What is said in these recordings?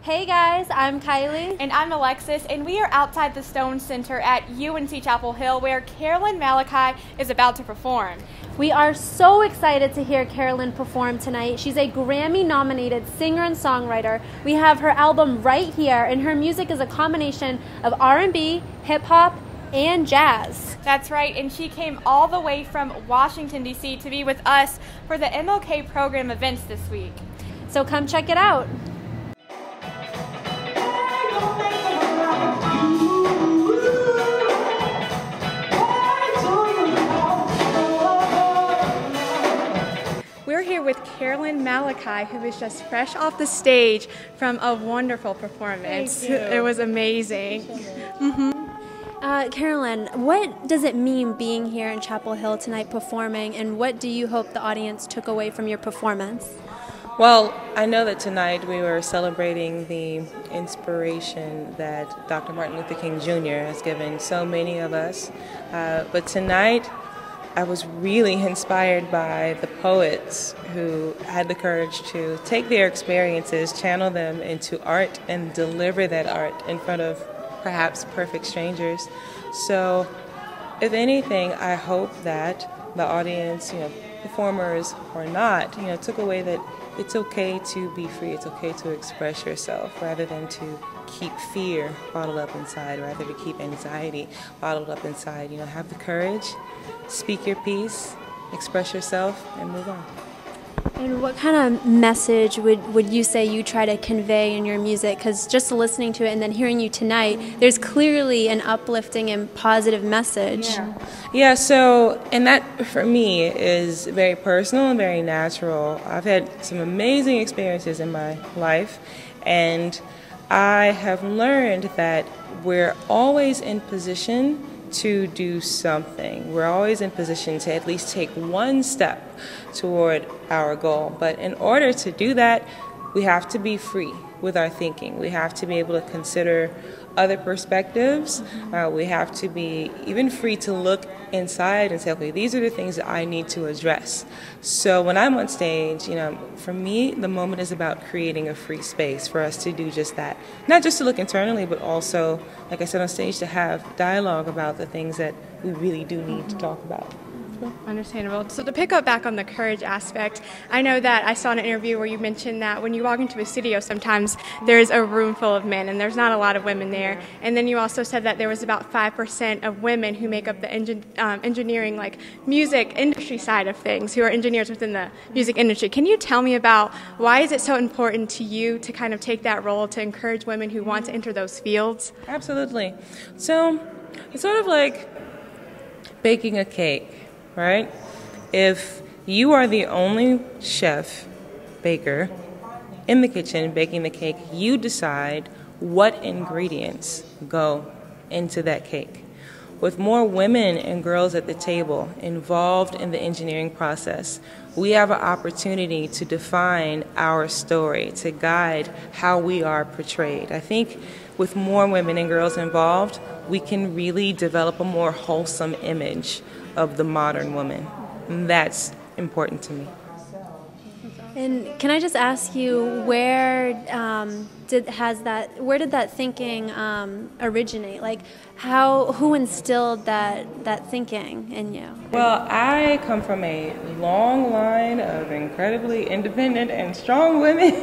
Hey guys, I'm Kylie. And I'm Alexis, and we are outside the Stone Center at UNC Chapel Hill where Carolyn Malachi is about to perform. We are so excited to hear Carolyn perform tonight. She's a Grammy-nominated singer and songwriter. We have her album right here, and her music is a combination of R&B, hip-hop, and jazz. That's right, and she came all the way from Washington, D.C. to be with us for the MLK program events this week. So come check it out. We're here with Carolyn Malachi, who is just fresh off the stage from a wonderful performance. It was amazing. Carolyn, what does it mean being here in Chapel Hill tonight performing, and what do you hope the audience took away from your performance? Well, I know that tonight we were celebrating the inspiration that Dr. Martin Luther King Jr. has given so many of us, but tonight I was really inspired by the poets who had the courage to take their experiences, channel them into art, and deliver that art in front of perhaps perfect strangers. So, if anything, I hope that the audience, performers or not, took away that it's okay to be free, it's okay to express yourself, rather than to keep fear bottled up inside, rather to keep anxiety bottled up inside. Have the courage, speak your piece, express yourself, and move on. And what kind of message would you say you try to convey in your music? Because just listening to it and then hearing you tonight, there's clearly an uplifting and positive message. Yeah, so, and that for me is very personal and very natural. I've had some amazing experiences in my life, and I have learned that we're always in position to do something. We're always in position to at least take one step toward our goal. But in order to do that, we have to be free with our thinking. We have to be able to consider other perspectives. We have to be even free to look inside and say, okay, these are the things that I need to address. So when I'm on stage, for me, the moment is about creating a free space for us to do just that. Not just to look internally, but also, like I said on stage, to have dialogue about the things that we really do need to talk about. Understandable. So to pick up back on the courage aspect, I know that I saw an interview where you mentioned that when you walk into a studio, sometimes there's a room full of men and there's not a lot of women there. And then you also said that there was about 5% of women who make up the engineering, like music industry side of things, who are engineers within the music industry. Can you tell me about why is it so important to you to kind of take that role to encourage women who want to enter those fields? Absolutely. So it's sort of like baking a cake. Right? If you are the only chef, baker, in the kitchen baking the cake, you decide what ingredients go into that cake. With more women and girls at the table involved in the engineering process, we have an opportunity to define our story, to guide how we are portrayed. I think with more women and girls involved, we can really develop a more wholesome image of the modern woman. And that's important to me. And can I just ask you, where did that thinking originate? Like, who instilled that thinking in you? Well, I come from a long line of incredibly independent and strong women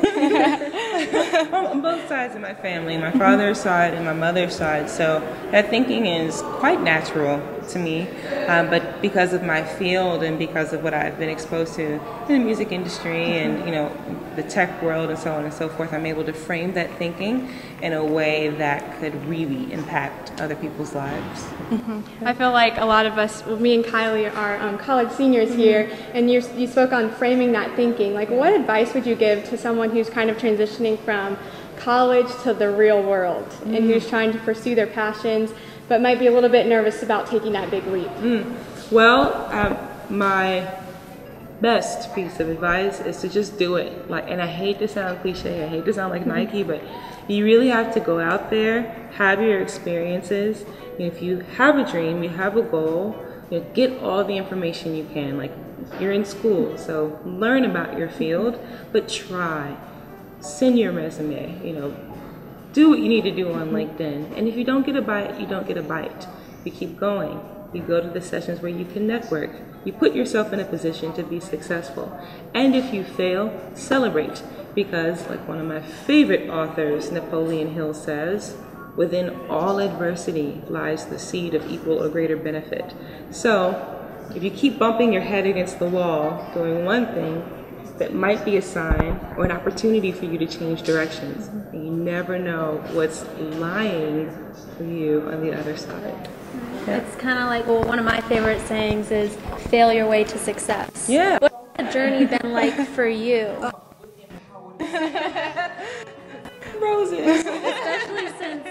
on both sides of my family, my father's side and my mother's side. So that thinking is quite natural to me, but because of my field and because of what I've been exposed to in the music industry and the tech world and so on and so forth, I'm able to frame that thinking in a way that could really impact other people's lives. I feel like a lot of us, me and Kylie are college seniors here, and you spoke on framing that thinking. Like, what advice would you give to someone who's kind of transitioning from college to the real world and who's trying to pursue their passions but might be a little bit nervous about taking that big leap? Well, my best piece of advice is to just do it. And I hate to sound cliche, I hate to sound like Nike, but you really have to go out there, have your experiences. If you have a dream, you have a goal, get all the information you can. Like, you're in school, so learn about your field, but try. send your resume, do what you need to do on LinkedIn. And if you don't get a bite, you don't get a bite. You keep going. You go to the sessions where you can network. You put yourself in a position to be successful. And if you fail, celebrate. Because, like one of my favorite authors, Napoleon Hill, says, within all adversity lies the seed of equal or greater benefit. So, if you keep bumping your head against the wall, doing one thing, that might be a sign or an opportunity for you to change directions. And you never know what's lying for you on the other side. Yeah. It's kind of like, well, one of my favorite sayings is, fail your way to success. Yeah. What's the journey been like for you? Roses. Especially since,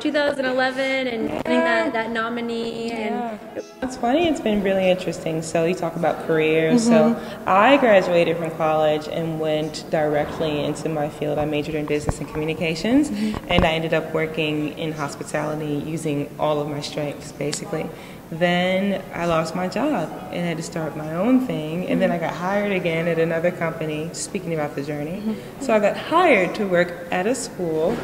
2011 and getting that nominee. And it's funny, it's been really interesting. So you talk about careers. So I graduated from college and went directly into my field. I majored in business and communications, and I ended up working in hospitality using all of my strengths, basically. Then I lost my job and had to start my own thing, and then I got hired again at another company, speaking about the journey. So I got hired to work at a school,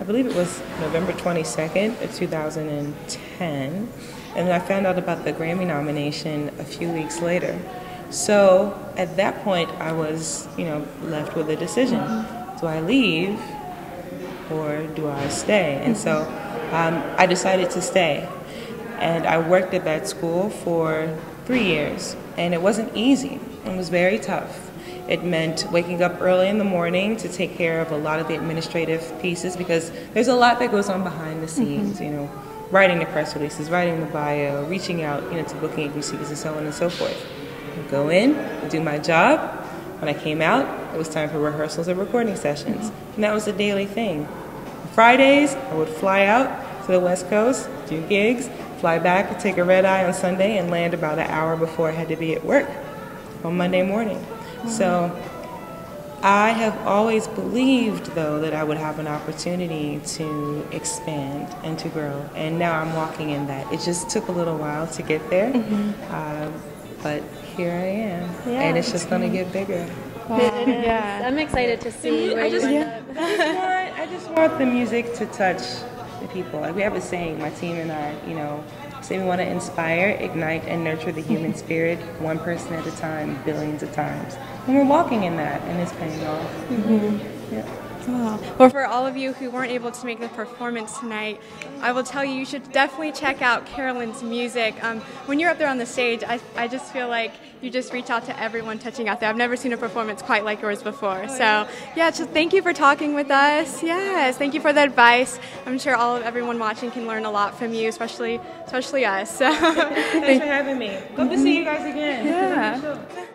I believe it was November 22nd of 2010, and then I found out about the Grammy nomination a few weeks later. So at that point I was, left with a decision. Do I leave or do I stay? And so I decided to stay. And I worked at that school for 3 years, and it wasn't easy. It was very tough. It meant waking up early in the morning to take care of a lot of the administrative pieces, because there's a lot that goes on behind the scenes, writing the press releases, writing the bio, reaching out, to booking agencies and so on and so forth. I'd go in, I'd do my job. When I came out, it was time for rehearsals and recording sessions, and that was a daily thing. Fridays, I would fly out to the West Coast, do gigs, fly back and take a red eye on Sunday and land about an hour before I had to be at work on Monday morning. So I have always believed, though, that I would have an opportunity to expand and to grow. And now I'm walking in that. It just took a little while to get there, but here I am. Yeah. And it's just going to get bigger. Wow. Yeah. I'm excited to see where you end up. I just want the music to touch the people. Like we have a saying, my team and I, say we want to inspire, ignite, and nurture the human spirit, one person at a time, billions of times. And we're walking in that, and it's paying off. Yeah. Wow. Well, for all of you who weren't able to make the performance tonight, I will tell you should definitely check out Carolyn's music. When you're up there on the stage, I just feel like you just reach out to everyone touching out there. I've never seen a performance quite like yours before. So, yeah, just thank you for talking with us. Yes, thank you for the advice. I'm sure everyone watching can learn a lot from you, especially us. So. Thanks for having me. Hope to see you guys again. Yeah.